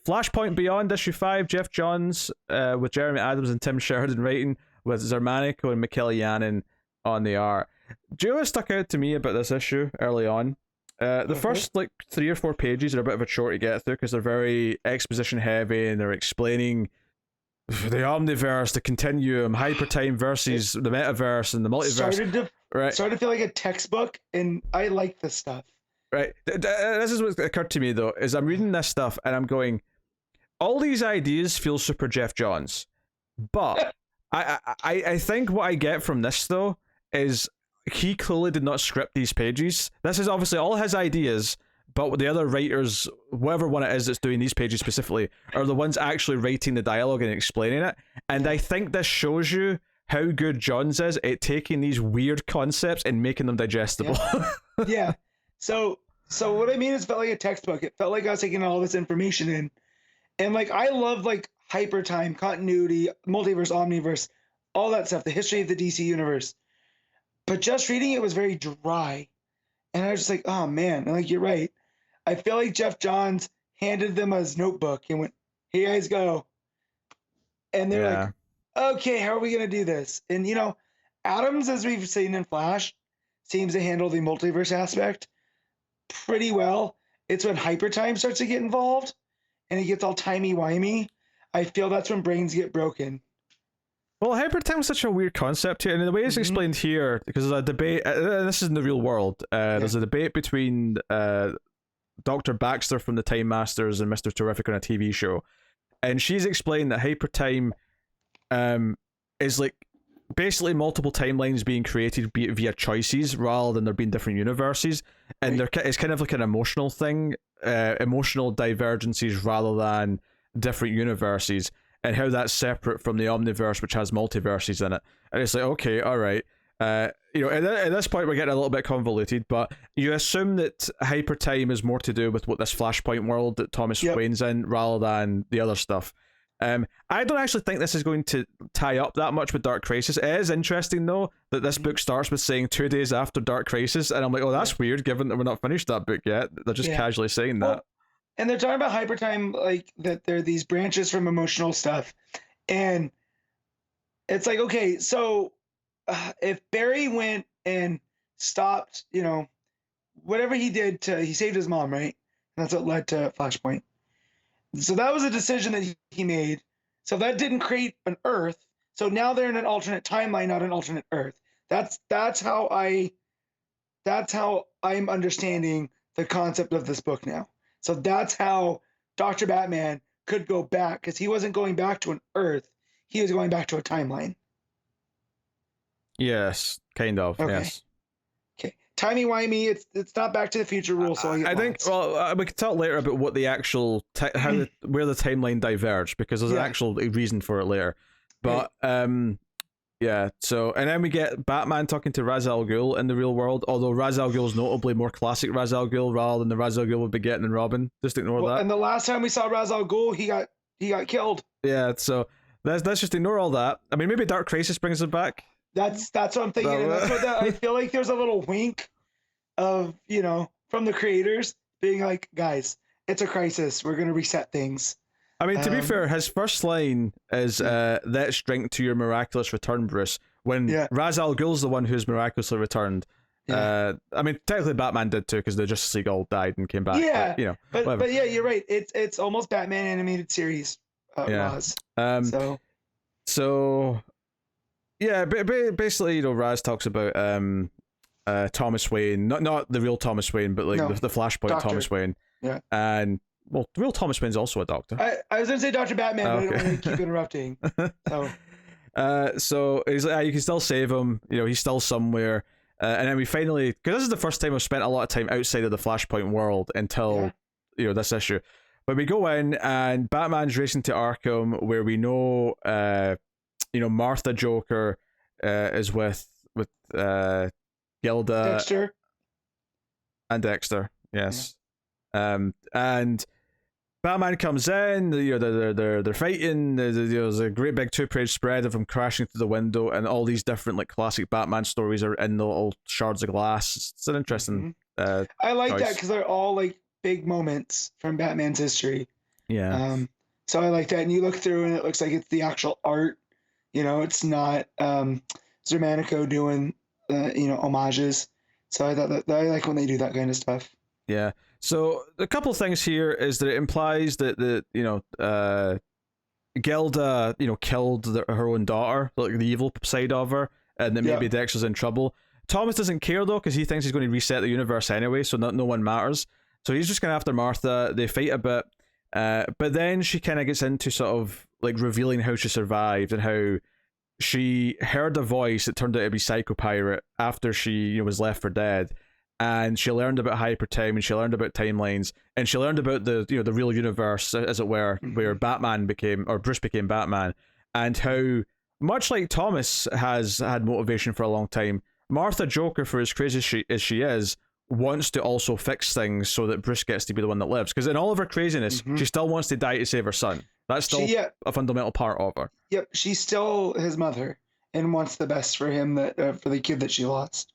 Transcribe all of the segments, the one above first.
Flashpoint Beyond issue 5, Jeff Johns with Jeremy Adams and Tim Sheridan writing, with Zermanico and Mikel Yanin on the art. Do you know what stuck out to me about this issue early on? The first like 3 or 4 pages are a bit of a chore to get through because they're very exposition heavy and they're explaining the omniverse, the continuum, hypertime versus the metaverse and the multiverse. Started to feel like a textbook, and I like this stuff. Right. This is what occurred to me though, is I'm reading this stuff and I'm going, all these ideas feel super Jeff Johns, but I think what I get from this though is he clearly did not script these pages. This is obviously all his ideas, but the other writers, whatever one it is that's doing these pages specifically, are the ones actually writing the dialogue and explaining it. And I think this shows you how good Johns is at taking these weird concepts and making them digestible. Yeah. So what I mean is, it felt like a textbook. It felt like I was taking all this information in, and like I love like hyper time, continuity, multiverse, omniverse, all that stuff, the history of the DC universe. But just reading it was very dry, and I was just like, oh man, and like you're right. I feel like Jeff Johns handed them his notebook and went, "Here you guys go," and they're like, "Okay, how are we gonna do this?" And you know, Adams, as we've seen in Flash, seems to handle the multiverse aspect pretty well. It's when hypertime starts to get involved and it gets all timey-wimey. I feel that's when brains get broken. Well, hypertime is such a weird concept here, and in the way it's explained here, because there's a debate, this is in the real world, there's a debate between Dr. Baxter from the Time Masters and Mr. Terrific on a TV show, and she's explained that hypertime is like basically multiple timelines being created via choices rather than there being different universes, and it's kind of like an emotional thing, emotional divergences rather than different universes, and how that's separate from the omniverse, which has multiverses in it. And it's like, okay, all right, you know, at this point we're getting a little bit convoluted, but you assume that hypertime is more to do with what this Flashpoint world that Thomas Wayne's in rather than the other stuff. I don't actually think this is going to tie up that much with Dark Crisis. It is interesting though that this book starts with saying 2 days after Dark Crisis, and I'm like, oh, that's weird given that we're not finished that book yet. They're just casually saying that. And they're talking about hypertime, like that there are these branches from emotional stuff, and it's like, okay, so if Barry went and stopped, you know, whatever he did he saved his mom, right? And that's what led to Flashpoint. So that was a decision that he made. So that didn't create an Earth. So now they're in an alternate timeline, not an alternate Earth. That's how I'm understanding the concept of this book now. So that's how Dr. Batman could go back, because he wasn't going back to an Earth. He was going back to a timeline. Yes, kind of. Okay. Yes. Okay. Timey-wimey, it's not Back to the Future rule, so I think, well, we can talk later about what the actual where the timeline diverged, because there's an actual reason for it later. But yeah, so, and then we get Batman talking to Ra's al Ghul in the real world, although Ra's al Ghul is notably more classic Ra's al Ghul rather than the Ra's al Ghul would be getting in Robin. Just ignore that. And the last time we saw Ra's al Ghul, he got killed. Yeah, so let's just ignore all that. I mean, maybe Dark Crisis brings it back. That's what I'm thinking. And that's what I feel like there's a little wink of, you know, from the creators being like, guys, it's a crisis. We're going to reset things. I mean, to be fair, his first line is, let's drink to your miraculous return, Bruce, when Ra's al Ghul's the one who's miraculously returned. I mean, technically Batman did too, because the Justice League all died and came back. Yeah, but, you know, but yeah, you're right. It's almost Batman animated series. Raz. So yeah, basically, you know, Raz talks about Thomas Wayne, not the real Thomas Wayne, but like the Flashpoint Doctor. Thomas Wayne. Yeah, and well, the real Thomas Wayne's also a doctor. I was gonna say Dr. Batman, but I don't want to keep interrupting. So he's like, you can still save him. You know, he's still somewhere. And then we finally, because this is the first time I've spent a lot of time outside of the Flashpoint world until you know, this issue. But we go in and Batman's racing to Arkham, where we know, you know, Martha Joker is with Gilda Dexter and Dexter. Yes, and Batman comes in. You know, they're fighting. There's a great big 2-page spread of him crashing through the window, and all these different like classic Batman stories are in the little shards of glass. It's an interesting. I like choice. That because they're all like big moments from Batman's history. Yeah. So I like that. And you look through and it looks like it's the actual art. It's not Zermanico doing homages. So I thought that I like when they do that kind of stuff. Yeah. So a couple of things here is that it implies that Gilda, killed her own daughter, like the evil side of her, and that maybe Dexter's in trouble. Thomas doesn't care though, because he thinks he's going to reset the universe anyway, so no one matters. So he's just going after Martha. They fight a bit, but then she kind of gets into sort of like revealing how she survived and how she heard a voice that turned out to be Psycho Pirate after she was left for dead. And she learned about hypertime, and she learned about timelines, and she learned about the the real universe, as it were, where Bruce became Batman, and how much like Thomas has had motivation for a long time, Martha Joker, for as crazy as she is, wants to also fix things so that Bruce gets to be the one that lives. Because in all of her craziness, she still wants to die to save her son. That's still a fundamental part of her. Yep, she's still his mother and wants the best for him, for the kid that she lost.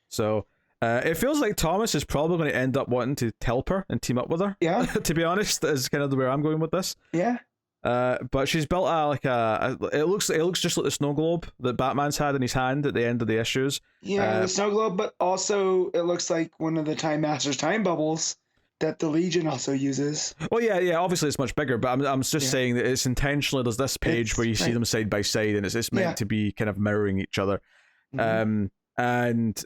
So. It feels like Thomas is probably going to end up wanting to help her and team up with her. Yeah. To be honest, is kind of the way I'm going with this. Yeah. But she's built it looks just like the snow globe that Batman's had in his hand at the end of the issues. Yeah, the snow globe, but also it looks like one of the Time Master's time bubbles that the Legion also uses. Well, yeah. Obviously, it's much bigger, but I'm just saying that it's intentionally. There's this page where you see them side by side, and it's meant to be kind of mirroring each other. And.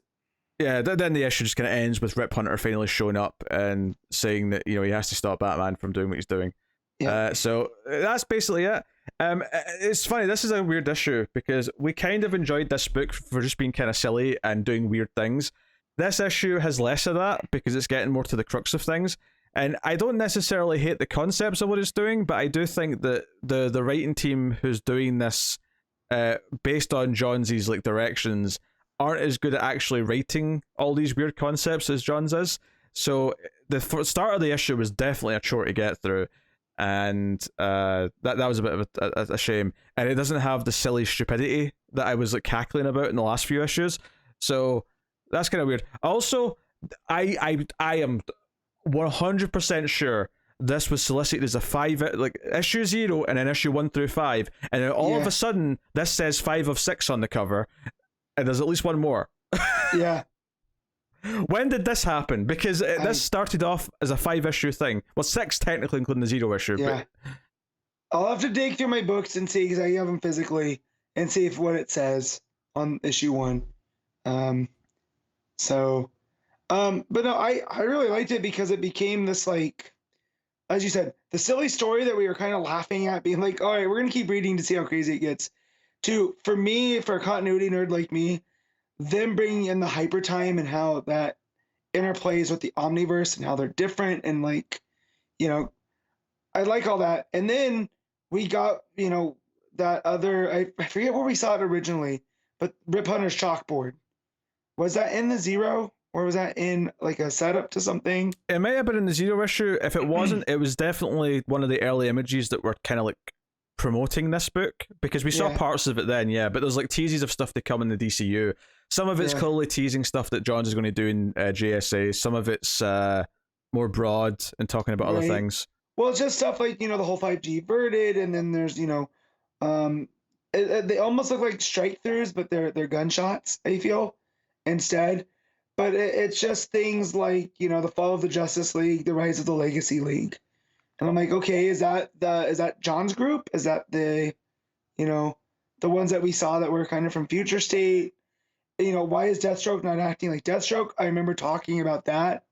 Yeah, then the issue just kind of ends with Rip Hunter finally showing up and saying that he has to stop Batman from doing what he's doing. Yeah. So that's basically it. It's funny. This is a weird issue because we kind of enjoyed this book for just being kind of silly and doing weird things. This issue has less of that because it's getting more to the crux of things. And I don't necessarily hate the concepts of what it's doing, but I do think that the writing team who's doing this, based on Johnsy's like directions, aren't as good at actually writing all these weird concepts as John's is. So the start of the issue was definitely a chore to get through, and that was a bit of a shame. And it doesn't have the silly stupidity that I was like cackling about in the last few issues. So that's kind of weird. Also, I am 100% sure this was solicited as a issue 0 and then issue 1 through 5, and then all of a sudden this says 5 of 6 on the cover. And there's at least one more. Yeah. When did this happen? Because this started off as a 5-issue thing. Well, 6 technically, including the 0 issue. Yeah. But... I'll have to dig through my books and see, because I have them physically, and see if what it says on issue 1. But no, I really liked it because it became this, like, as you said, the silly story that we were kind of laughing at, being like, all right, we're going to keep reading to see how crazy it gets. For me, for a continuity nerd like me, them bringing in the hyper time and how that interplays with the omniverse and how they're different, and like, I like all that. And then we got, that other, I forget where we saw it originally, but Rip Hunter's chalkboard. Was that in the 0, or was that in like a setup to something? It might have been in the 0 issue. If it wasn't, it was definitely one of the early images that were kind of like promoting this book, because we saw parts of it then, but there's like teases of stuff to come in the DCU. Some of it's clearly teasing stuff that Johns is going to do in JSA. Some of it's more broad and talking about other things. Well, it's just stuff like, the whole 5G verted, and then there's, they almost look like strike throughs, but they're gunshots, I feel, instead. But it's just things like, the fall of the Justice League, the rise of the Legacy League. And I'm like, okay, is that John's group? Is that the ones that we saw that were kind of from Future State? Why is Deathstroke not acting like Deathstroke? I remember talking about that,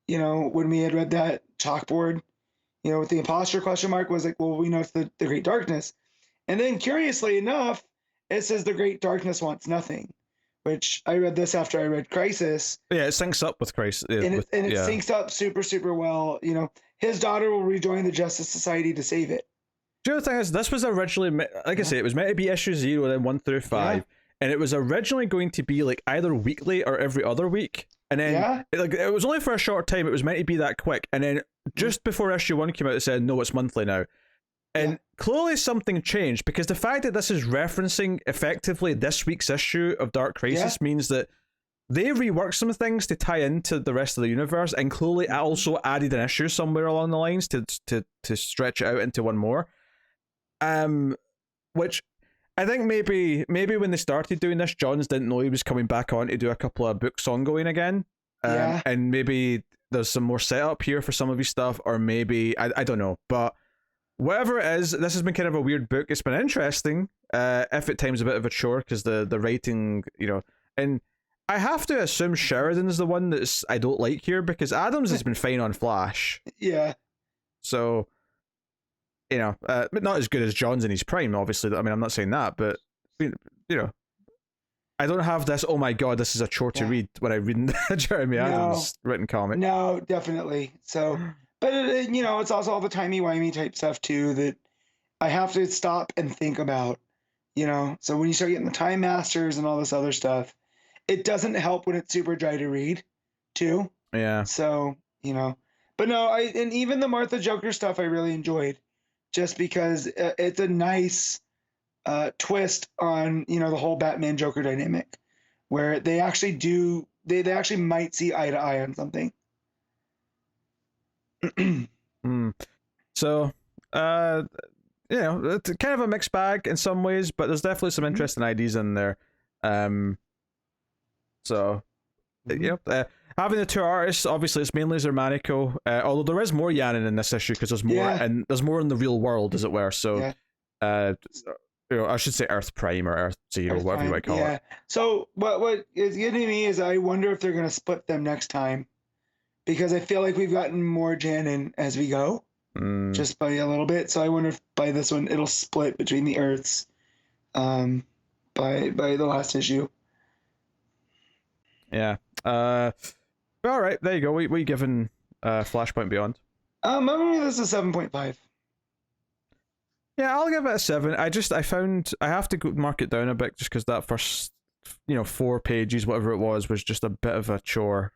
when we had read that chalkboard, with the imposter question mark, was like, well, we know it's the Great Darkness. And then curiously enough, it says the Great Darkness wants nothing, which I read this after I read Crisis. Yeah, it syncs up with Crisis. And it syncs up super, super well. His daughter will rejoin the Justice Society to save it. The other thing is, this was originally, like I say, it was meant to be issue 0, then 1 through 5. And it was originally going to be like either weekly or every other week. And then it was only for a short time. It was meant to be that quick. And then just before issue 1 came out, it said, no, it's monthly now. And clearly something changed, because the fact that this is referencing effectively this week's issue of Dark Crisis means that they reworked some things to tie into the rest of the universe, and clearly also added an issue somewhere along the lines to stretch it out into one more. Which I think maybe when they started doing this, Johns didn't know he was coming back on to do a couple of books ongoing again. And maybe there's some more setup here for some of his stuff, or maybe I don't know, but whatever it is, this has been kind of a weird book. It's been interesting, if at times a bit of a chore, because the writing, and I have to assume Sheridan's the one that's I don't like here, because Adams has been fine on Flash. Yeah. So, but not as good as Johns in his prime, obviously. I mean, I'm not saying that, but I don't have this, oh my god, this is a chore to read when I read Jeremy Adams written comic. No, definitely. So, but it's also all the timey-wimey type stuff too that I have to stop and think about, So when you start getting the Time Masters and all this other stuff, it doesn't help when it's super dry to read, too. Yeah. So, but no, and even the Martha Joker stuff I really enjoyed, just because it's a nice twist on, the whole Batman Joker dynamic, where they actually they actually might see eye to eye on something. So, it's kind of a mixed bag in some ways, but there's definitely some interesting ideas in there. So, having the two artists, obviously it's mainly Zermanico, although there is more Yannon in this issue, because there's more, and there's more in the real world, as it were. So, I should say Earth Prime or Earth Zero, whatever you might call it. So what is getting me is I wonder if they're going to split them next time, because I feel like we've gotten more Yannon as we go, just by a little bit. So I wonder if by this one it'll split between the Earths, by the last issue. Yeah. All right. There you go. We given Flashpoint Beyond. I'm gonna give this a 7.5. Yeah, I'll give it a 7. I found I have to mark it down a bit, just because that first 4 pages, whatever it was just a bit of a chore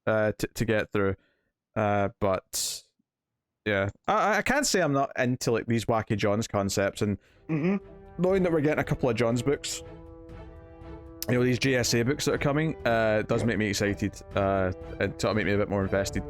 to get through. But yeah, I can't say I'm not into like these wacky Johns concepts, and knowing that we're getting a couple of Johns books, these JSA books that are coming, does make me excited, and sort of make me a bit more invested.